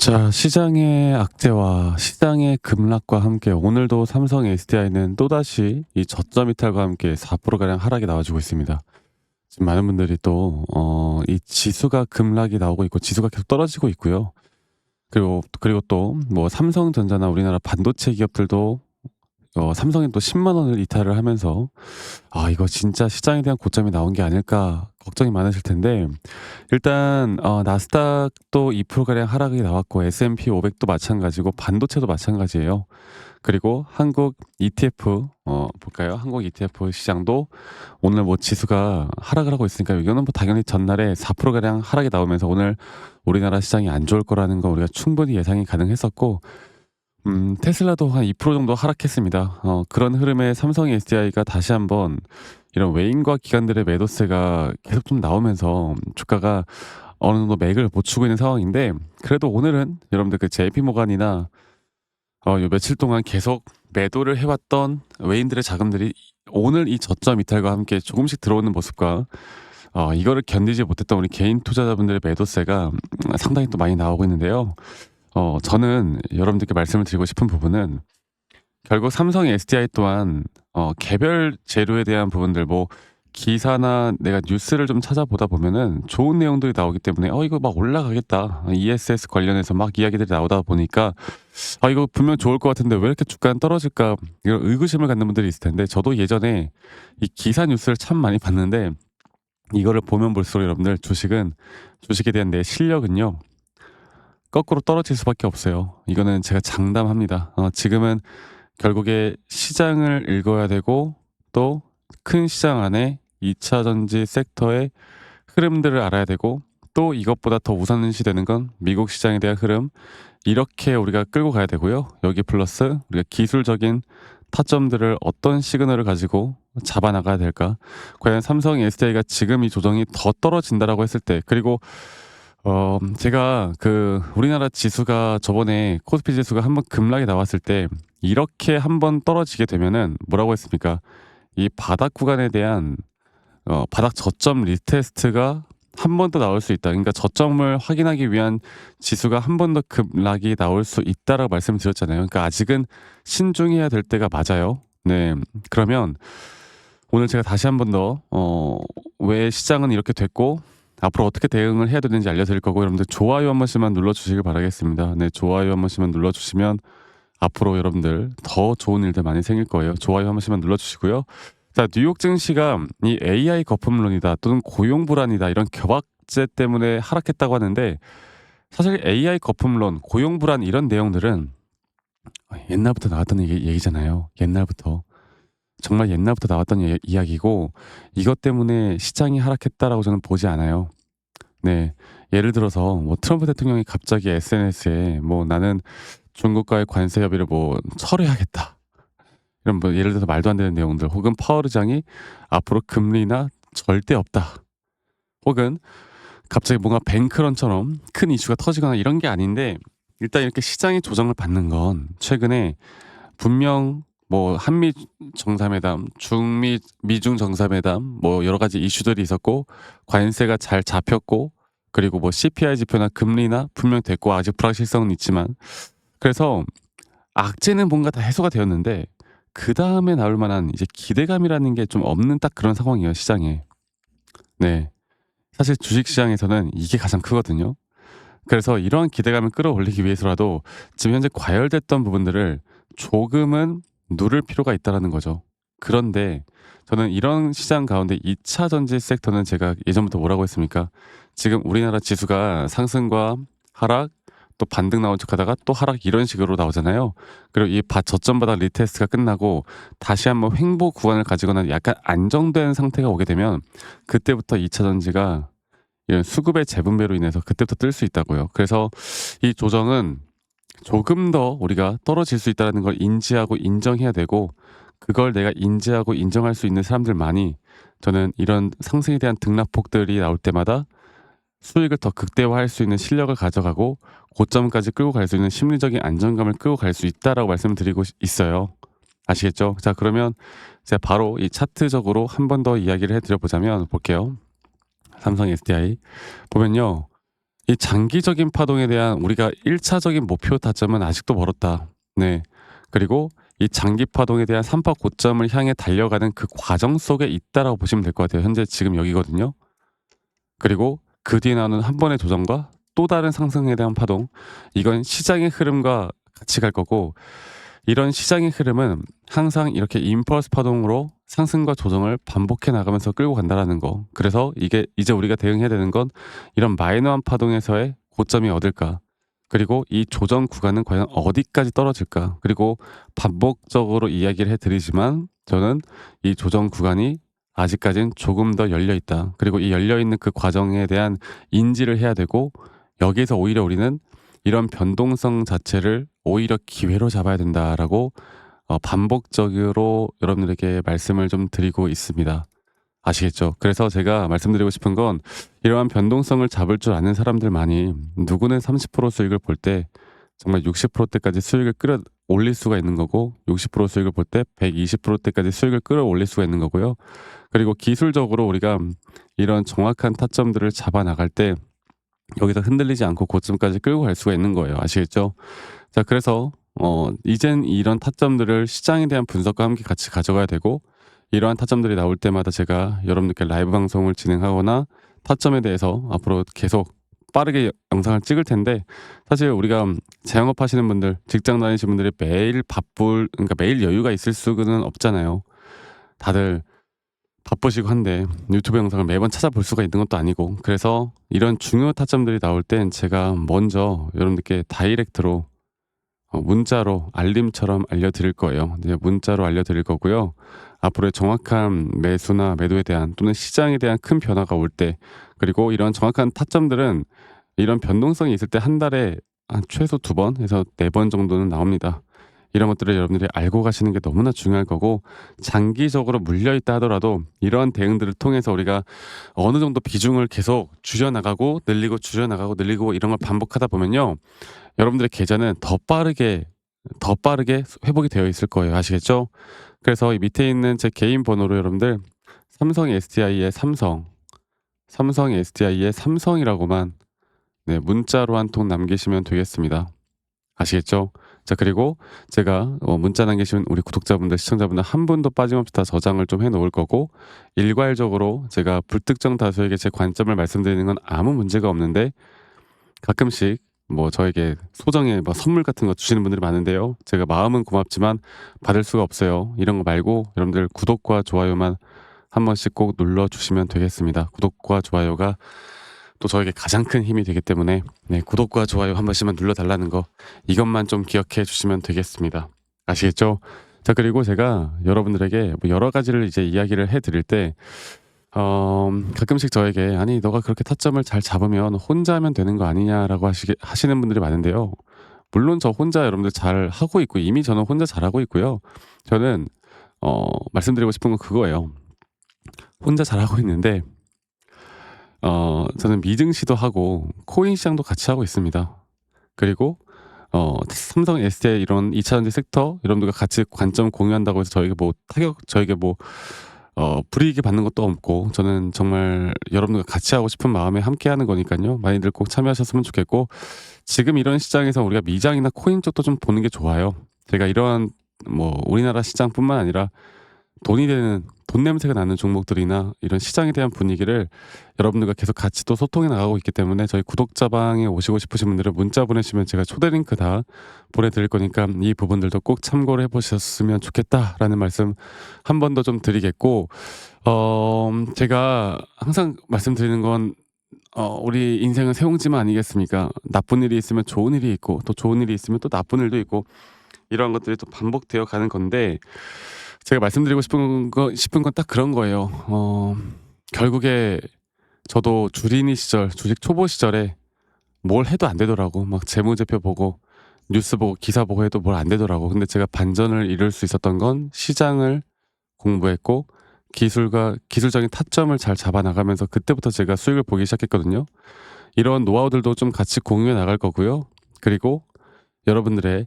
자, 시장의 악재와 시장의 급락과 함께 오늘도 삼성 SDI는 또다시 이 저점 이탈과 함께 4%가량 하락이 나와주고 있습니다. 지금 많은 분들이 또 이 지수가 급락이 나오고 있고 지수가 계속 떨어지고 있고요. 그리고 또 뭐 삼성전자나 우리나라 반도체 기업들도 삼성이 또 10만 원을 이탈을 하면서 '아 이거 진짜 시장에 대한 고점이 나온 게 아닐까.' 걱정이 많으실 텐데, 일단 나스닥도 2% 가량 하락이 나왔고 S&P 500도 마찬가지고 반도체도 마찬가지예요. 그리고 한국 ETF 볼까요? 한국 ETF 시장도 오늘 뭐 지수가 하락을 하고 있으니까 이거는 뭐 당연히 전날에 4% 가량 하락이 나오면서 오늘 우리나라 시장이 안 좋을 거라는 거 우리가 충분히 예상이 가능했었고, 테슬라도 한 2% 정도 하락했습니다. 그런 흐름에 삼성 SDI가 다시 한번 이런 외인과 기관들의 매도세가 계속 좀 나오면서 주가가 어느 정도 맥을 못 추고 있는 상황인데, 그래도 오늘은 여러분들 그 JP 모간이나 요 며칠 동안 계속 매도를 해왔던 외인들의 자금들이 오늘 이 저점 이탈과 함께 조금씩 들어오는 모습과 이거를 견디지 못했던 우리 개인 투자자분들의 매도세가 상당히 또 많이 나오고 있는데요. 저는 여러분들께 말씀을 드리고 싶은 부분은 결국 삼성 SDI 또한 개별 재료에 대한 부분들, 뭐 기사나 내가 뉴스를 좀 찾아보다 보면은 좋은 내용들이 나오기 때문에 이거 막 올라가겠다. ESS 관련해서 막 이야기들이 나오다 보니까 이거 분명 좋을 것 같은데 왜 이렇게 주가는 떨어질까, 이런 의구심을 갖는 분들이 있을 텐데, 저도 예전에 이 기사 뉴스를 참 많이 봤는데 이거를 보면 볼수록 여러분들 주식에 대한 내 실력은요 거꾸로 떨어질 수밖에 없어요. 이거는 제가 장담합니다. 지금은 결국에 시장을 읽어야 되고, 또 큰 시장 안에 2차 전지 섹터의 흐름들을 알아야 되고, 또 이것보다 더 우선시 되는 건 미국 시장에 대한 흐름, 이렇게 우리가 끌고 가야 되고요. 여기 플러스 우리가 기술적인 타점들을 어떤 시그널을 가지고 잡아 나가야 될까? 과연 삼성 SDI가 지금 이 조정이 더 떨어진다라고 했을 때, 그리고 제가 그 우리나라 지수가 저번에 코스피 지수가 한번 급락이 나왔을 때 이렇게 한번 떨어지게 되면은 뭐라고 했습니까? 이 바닥 구간에 대한 바닥 저점 리테스트가 한 번 더 나올 수 있다. 그러니까 저점을 확인하기 위한 지수가 한 번 더 급락이 나올 수 있다라고 말씀을 드렸잖아요. 그러니까 아직은 신중해야 될 때가 맞아요. 네. 그러면 오늘 제가 다시 한 번 더 왜 시장은 이렇게 됐고 앞으로 어떻게 대응을 해야 되는지 알려드릴 거고, 여러분들 좋아요 한 번씩만 눌러주시길 바라겠습니다. 네, 좋아요 한 번씩만 눌러주시면 앞으로 여러분들 더 좋은 일들 많이 생길 거예요. 좋아요 한 번씩만 눌러주시고요. 자, 뉴욕 증시가 이 AI 거품론이다 또는 고용 불안이다 이런 겨박제 때문에 하락했다고 하는데, 사실 AI 거품론, 고용 불안 이런 내용들은 옛날부터 나왔던 얘기잖아요. 옛날부터. 정말 옛날부터 나왔던 이야기고, 이것 때문에 시장이 하락했다라고 저는 보지 않아요. 네. 예를 들어서 뭐 트럼프 대통령이 갑자기 SNS에 뭐 "나는 중국과의 관세 협의를 뭐 철회하겠다." 이런 뭐 예를 들어서 말도 안 되는 내용들, 혹은 파월 의장이 "앞으로 금리나 절대 없다." 혹은 갑자기 뭔가 뱅크런처럼 큰 이슈가 터지거나 이런 게 아닌데, 일단 이렇게 시장이 조정을 받는 건 최근에 분명 뭐 한미 정상회담, 미중 정상회담 뭐 여러 가지 이슈들이 있었고, 관세가 잘 잡혔고, 그리고 뭐 CPI 지표나 금리나 분명 됐고, 아직 불확실성은 있지만, 그래서 악재는 뭔가 다 해소가 되었는데 그다음에 나올 만한 이제 기대감이라는 게 좀 없는 딱 그런 상황이에요, 시장에. 네. 사실 주식 시장에서는 이게 가장 크거든요. 그래서 이러한 기대감을 끌어올리기 위해서라도 지금 현재 과열됐던 부분들을 조금은 누를 필요가 있다라는 거죠. 그런데 저는 이런 시장 가운데 2차 전지 섹터는 제가 예전부터 뭐라고 했습니까? 지금 우리나라 지수가 상승과 하락, 또 반등 나온 척하다가 또 하락, 이런 식으로 나오잖아요. 그리고 이 저점 바닥 리테스트가 끝나고 다시 한번 횡보 구간을 가지거나 약간 안정된 상태가 오게 되면 그때부터 2차 전지가 이런 수급의 재분배로 인해서 그때부터 뜰 수 있다고요. 그래서 이 조정은 조금 더 우리가 떨어질 수 있다는 걸 인지하고 인정해야 되고, 그걸 내가 인지하고 인정할 수 있는 사람들만이 저는 이런 상승에 대한 등락폭들이 나올 때마다 수익을 더 극대화할 수 있는 실력을 가져가고 고점까지 끌고 갈 수 있는 심리적인 안정감을 끌고 갈 수 있다라고 말씀을 드리고 있어요. 아시겠죠? 자, 그러면 제가 바로 이 차트적으로 한 번 더 이야기를 해드려 보자면, 볼게요. 삼성 SDI 보면요, 이 장기적인 파동에 대한 우리가 1 차적인 목표 타점은 아직도 멀었다. 네. 그리고 이 장기 파동에 대한 3파 고점을 향해 달려가는 그 과정 속에 있다라고 보시면 될 것 같아요. 현재 지금 여기거든요. 그리고 그 뒤에 나오는 한 번의 조정과 또 다른 상승에 대한 파동, 이건 시장의 흐름과 같이 갈 거고, 이런 시장의 흐름은 항상 이렇게 임펄스 파동으로 상승과 조정을 반복해 나가면서 끌고 간다라는 거. 그래서 이게 이제 우리가 대응해야 되는 건 이런 마이너한 파동에서의 고점이 어딜까? 그리고 이 조정 구간은 과연 어디까지 떨어질까? 그리고 반복적으로 이야기를 해드리지만 저는 이 조정 구간이 아직까진 조금 더 열려 있다. 그리고 이 열려 있는 그 과정에 대한 인지를 해야 되고, 여기에서 오히려 우리는 이런 변동성 자체를 오히려 기회로 잡아야 된다라고 반복적으로 여러분들에게 말씀을 좀 드리고 있습니다. 아시겠죠? 그래서 제가 말씀드리고 싶은 건, 이러한 변동성을 잡을 줄 아는 사람들만이, 누구는 30% 수익을 볼 때 정말 60%대까지 수익을 끌어올릴 수가 있는 거고, 60% 수익을 볼 때 120%대까지 수익을 끌어올릴 수가 있는 거고요. 그리고 기술적으로 우리가 이런 정확한 타점들을 잡아 나갈 때 여기서 흔들리지 않고 고점까지 끌고 갈 수가 있는 거예요. 아시겠죠? 자, 그래서 이젠 이런 타점들을 시장에 대한 분석과 함께 같이 가져가야 되고, 이러한 타점들이 나올 때마다 제가 여러분들께 라이브 방송을 진행하거나 타점에 대해서 앞으로 계속 빠르게 영상을 찍을 텐데, 사실 우리가 자영업 하시는 분들, 직장 다니시는 분들이 매일 그러니까 매일 여유가 있을 수는 없잖아요. 다들 바쁘시고 한데 유튜브 영상을 매번 찾아볼 수가 있는 것도 아니고, 그래서 이런 중요 타점들이 나올 땐 제가 먼저 여러분들께 다이렉트로 문자로 알림처럼 알려드릴 거예요. 이제 문자로 알려드릴 거고요. 앞으로의 정확한 매수나 매도에 대한, 또는 시장에 대한 큰 변화가 올 때, 그리고 이런 정확한 타점들은 이런 변동성이 있을 때 한 달에 한 최소 2번에서 4번 정도는 나옵니다. 이런 것들을 여러분들이 알고 가시는 게 너무나 중요할 거고, 장기적으로 물려있다 하더라도 이러한 대응들을 통해서 우리가 어느 정도 비중을 계속 줄여나가고 늘리고 줄여나가고 늘리고 이런 걸 반복하다 보면요, 여러분들의 계좌는 더 빠르게 회복이 되어 있을 거예요. 아시겠죠? 그래서 이 밑에 있는 제 개인 번호로 여러분들 삼성 SDI의 삼성 SDI의 삼성이라고만, 네, 문자로 한 통 남기시면 되겠습니다. 아시겠죠? 자, 그리고 제가 문자 남기시면 우리 구독자분들, 시청자분들 한 분도 빠짐없이 다 저장을 좀 해 놓을 거고, 일괄적으로 제가 불특정 다수에게 제 관점을 말씀드리는 건 아무 문제가 없는데, 가끔씩 저에게 소정의 선물 같은 거 주시는 분들이 많은데요. 제가 마음은 고맙지만 받을 수가 없어요. 이런 거 말고 여러분들 구독과 좋아요만 한 번씩 꼭 눌러주시면 되겠습니다. 구독과 좋아요가 또 저에게 가장 큰 힘이 되기 때문에, 네, 구독과 좋아요 한 번씩만 눌러달라는 거, 이것만 좀 기억해 주시면 되겠습니다. 아시겠죠? 자, 그리고 제가 여러분들에게 여러 가지를 이제 이야기를 해드릴 때 가끔씩 저에게 "아니, 너가 그렇게 타점을 잘 잡으면 혼자 하면 되는 거 아니냐?"라고 하시는 분들이 많은데요. 물론 저 혼자 여러분들 잘 하고 있고, 이미 저는 혼자 잘하고 있고요. 저는 말씀드리고 싶은 건 그거예요. 혼자 잘하고 있는데 저는 미증 시도하고 코인 시장도 같이 하고 있습니다. 그리고 삼성 SDI 이런 2차 전지 섹터 여러분들과 같이 관점 공유한다고 해서 저에게 불이익이 받는 것도 없고, 저는 정말 여러분들과 같이 하고 싶은 마음에 함께 하는 거니까요. 많이들 꼭 참여하셨으면 좋겠고, 지금 이런 시장에서 우리가 미장이나 코인 쪽도 좀 보는 게 좋아요. 제가 이러한 우리나라 시장뿐만 아니라 돈 냄새가 나는 종목들이나 이런 시장에 대한 분위기를 여러분들과 계속 같이 또 소통해 나가고 있기 때문에, 저희 구독자방에 오시고 싶으신 분들은 문자 보내시면 제가 초대 링크 다 보내드릴 거니까 이 부분들도 꼭 참고를 해보셨으면 좋겠다라는 말씀 한 번 더 좀 드리겠고, 제가 항상 말씀드리는 건 우리 인생은 세옹지만 아니겠습니까? 나쁜 일이 있으면 좋은 일이 있고, 또 좋은 일이 있으면 또 나쁜 일도 있고, 이러한 것들이 또 반복되어 가는 건데, 제가 말씀드리고 싶은 건 딱 그런 거예요. 결국에 저도 주린이 시절, 주식 초보 시절에 뭘 해도 안 되더라고. 막 재무제표 보고 뉴스 보고 기사 보고 해도 뭘 안 되더라고. 근데 제가 반전을 이룰 수 있었던 건 시장을 공부했고, 기술적인 타점을 잘 잡아 나가면서 그때부터 제가 수익을 보기 시작했거든요. 이런 노하우들도 좀 같이 공유해 나갈 거고요. 그리고 여러분들의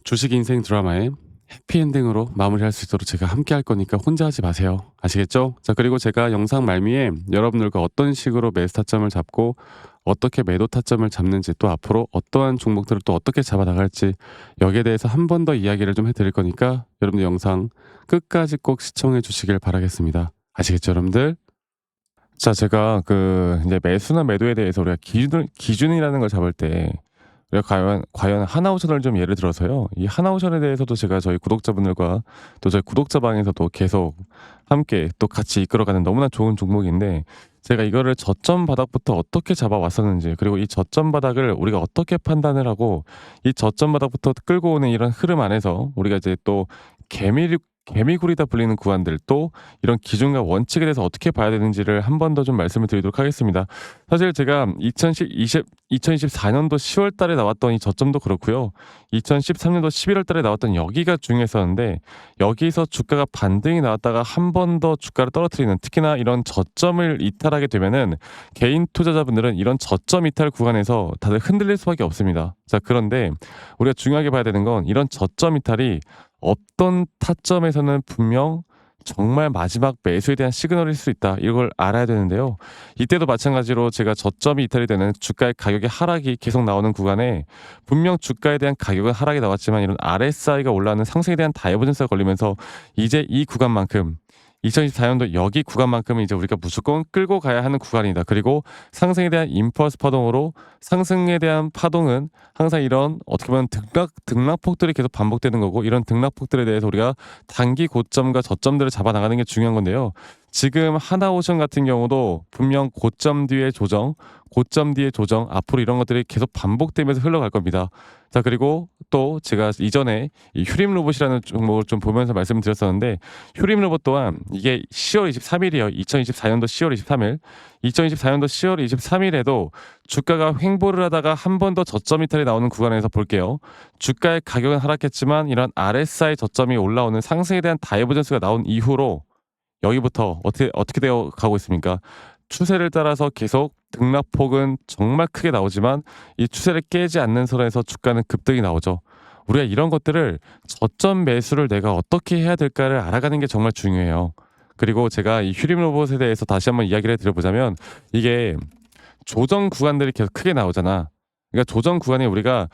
주식 인생 드라마에 해피엔딩으로 마무리할 수 있도록 제가 함께 할 거니까 혼자 하지 마세요. 아시겠죠? 자, 그리고 제가 영상 말미에 여러분들과 어떤 식으로 매수 타점을 잡고 어떻게 매도 타점을 잡는지 또 앞으로 어떠한 종목들을 또 어떻게 잡아 나갈지 여기에 대해서 한 번 더 이야기를 좀 해 드릴 거니까 여러분들 영상 끝까지 꼭 시청해 주시길 바라겠습니다. 아시겠죠, 여러분들? 자, 제가 이제 매수나 매도에 대해서 우리가 기준이라는 걸 잡을 때 우리가 과연 하나오션을 좀 예를 들어서요. 이 하나오션에 대해서도 제가 저희 구독자분들과 또 저희 구독자방에서도 계속 함께 또 같이 이끌어가는 너무나 좋은 종목인데, 제가 이거를 저점 바닥부터 어떻게 잡아왔었는지, 그리고 이 저점 바닥을 우리가 어떻게 판단을 하고 이 저점 바닥부터 끌고 오는 이런 흐름 안에서 우리가 이제 또 개미굴이다 불리는 구간들, 또 이런 기준과 원칙에 대해서 어떻게 봐야 되는지를 한 번 더 좀 말씀을 드리도록 하겠습니다. 사실 제가 2024년도 10월 달에 나왔던 이 저점도 그렇고요. 2013년도 11월 달에 나왔던 여기가 중요했었는데, 여기서 주가가 반등이 나왔다가 한 번 더 주가를 떨어뜨리는, 특히나 이런 저점을 이탈하게 되면은 개인 투자자분들은 이런 저점 이탈 구간에서 다들 흔들릴 수밖에 없습니다. 자, 그런데 우리가 중요하게 봐야 되는 건 이런 저점 이탈이 어떤 타점에서는 분명 정말 마지막 매수에 대한 시그널일 수 있다, 이걸 알아야 되는데요. 이때도 마찬가지로 제가 저점이 이탈이 되는 주가의 가격의 하락이 계속 나오는 구간에 분명 주가에 대한 가격은 하락이 나왔지만 이런 RSI가 올라가는 상승에 대한 다이버전스가 걸리면서 이제 이 구간만큼, 2024년도 여기 구간만큼은 이제 우리가 무조건 끌고 가야 하는 구간이다. 그리고 상승에 대한 임펄스 파동으로, 상승에 대한 파동은 항상 이런 어떻게 보면 등락폭들이 계속 반복되는 거고, 이런 등락폭들에 대해서 우리가 단기 고점과 저점들을 잡아 나가는 게 중요한 건데요. 지금 하나오션 같은 경우도 분명 고점 뒤에 조정, 고점 뒤에 조정, 앞으로 이런 것들이 계속 반복되면서 흘러갈 겁니다. 자, 그리고 또 제가 이전에 이 휴림 로봇이라는 종목을 좀 보면서 말씀을 드렸었는데, 휴림 로봇 또한 이게 10월 23일이에요. 2024년도 10월 23일. 2024년도 10월 23일에도 주가가 횡보를 하다가 한 번 더 저점 이탈이 나오는 구간에서 볼게요. 주가의 가격은 하락했지만 이런 RSI 저점이 올라오는 상승에 대한 다이버전스가 나온 이후로 여기부터 어떻게 되어 가고 있습니까? 추세를 따라서 계속 등락폭은 정말 크게 나오지만 이 추세를 깨지 않는 선에서 주가는 급등이 나오죠. 우리가 이런 것들을 저점 매수를 내가 어떻게 해야 될까를 알아가는 게 정말 중요해요. 그리고 제가 이 휴림 로봇에 대해서 다시 한번 이야기를 드려보자면, 이게 조정 구간들이 계속 크게 나오잖아. 그러니까 조정 구간에 우리가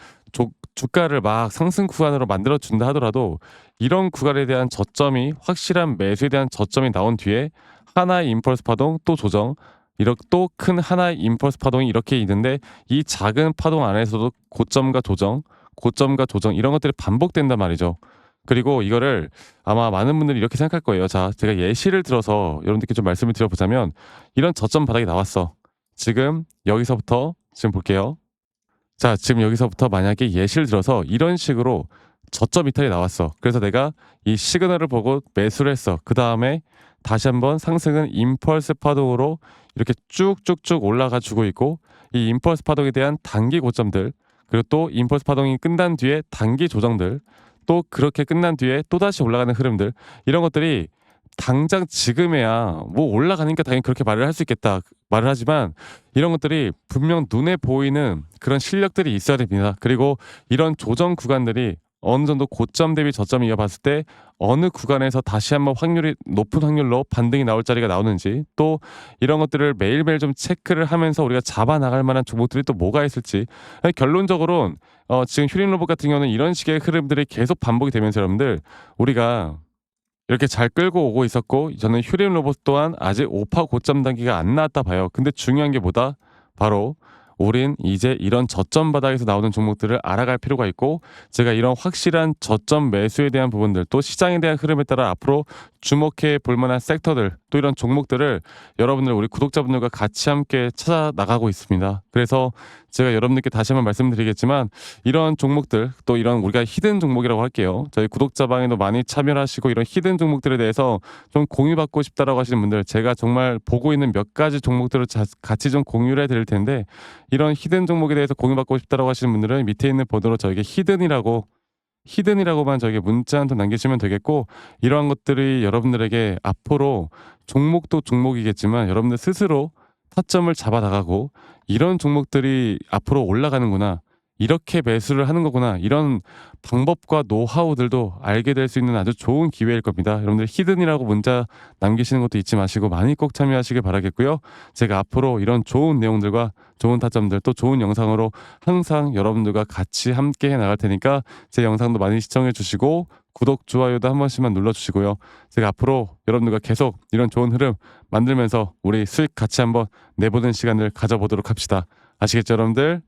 주가를 막 상승 구간으로 만들어 준다 하더라도 이런 구간에 대한 저점이, 확실한 매수에 대한 저점이 나온 뒤에 하나의 임펄스 파동, 또 조정, 이렇게 또 큰 하나의 임펄스 파동이 이렇게 있는데, 이 작은 파동 안에서도 고점과 조정, 고점과 조정, 이런 것들이 반복된단 말이죠. 그리고 이거를 아마 많은 분들이 이렇게 생각할 거예요. 자, 제가 예시를 들어서 여러분들께 좀 말씀을 드려보자면, 이런 저점 바닥이 나왔어. 지금 여기서부터 지금 볼게요. 자, 지금 여기서부터 만약에 예시를 들어서 이런 식으로 저점 이탈이 나왔어. 그래서 내가 이 시그널을 보고 매수를 했어. 그 다음에 다시 한번 상승은 임펄스 파동으로 이렇게 쭉쭉쭉 올라가 주고 있고, 이 임펄스 파동에 대한 단기 고점들, 그리고 또 임펄스 파동이 끝난 뒤에 단기 조정들, 또 그렇게 끝난 뒤에 또다시 올라가는 흐름들, 이런 것들이 당장 지금에야 뭐 올라가니까 당연히 그렇게 말을 할 수 있겠다 말을 하지만, 이런 것들이 분명 눈에 보이는 그런 실력들이 있어야 됩니다. 그리고 이런 조정 구간들이 어느 정도 고점 대비 저점 이어봤을 때 어느 구간에서 다시 한번 높은 확률로 반등이 나올 자리가 나오는지, 또 이런 것들을 매일매일 좀 체크를 하면서 우리가 잡아 나갈 만한 종목들이 또 뭐가 있을지. 결론적으로는 지금 휴림 로봇 같은 경우는 이런 식의 흐름들이 계속 반복이 되면서 여러분들, 우리가 이렇게 잘 끌고 오고 있었고, 저는 휴림 로봇 또한 아직 오파 고점 단계가 안 나왔다 봐요. 근데 중요한 게 뭐다? 바로 우린 이제 이런 저점 바닥에서 나오는 종목들을 알아갈 필요가 있고, 제가 이런 확실한 저점 매수에 대한 부분들, 또 시장에 대한 흐름에 따라 앞으로 주목해 볼 만한 섹터들, 또 이런 종목들을 여러분들, 우리 구독자분들과 같이 함께 찾아 나가고 있습니다. 그래서 제가 여러분들께 다시 한번 말씀드리겠지만, 이런 종목들, 또 이런 우리가 히든 종목이라고 할게요. 저희 구독자방에도 많이 참여를 하시고 이런 히든 종목들에 대해서 좀 공유받고 싶다라고 하시는 분들, 제가 정말 보고 있는 몇 가지 종목들을 같이 좀 공유를 해드릴 텐데, 이런 히든 종목에 대해서 공유받고 싶다라고 하시는 분들은 밑에 있는 번호로 저에게 히든이라고만 저에게 문자 한 통 남기시면 되겠고, 이러한 것들이 여러분들에게 앞으로 종목도 종목이겠지만 여러분들 스스로 타점을 잡아 나가고, 이런 종목들이 앞으로 올라가는구나, 이렇게 매수를 하는 거구나. 이런 방법과 노하우들도 알게 될 수 있는 아주 좋은 기회일 겁니다. 여러분들 히든이라고 문자 남기시는 것도 잊지 마시고 많이 꼭 참여하시길 바라겠고요. 제가 앞으로 이런 좋은 내용들과 좋은 타점들 또 좋은 영상으로 항상 여러분들과 같이 함께 해 나갈 테니까 제 영상도 많이 시청해 주시고 구독, 좋아요도 한 번씩만 눌러주시고요. 제가 앞으로 여러분들과 계속 이런 좋은 흐름 만들면서 우리 수익 같이 한번 내보는 시간을 가져보도록 합시다. 아시겠죠, 여러분들?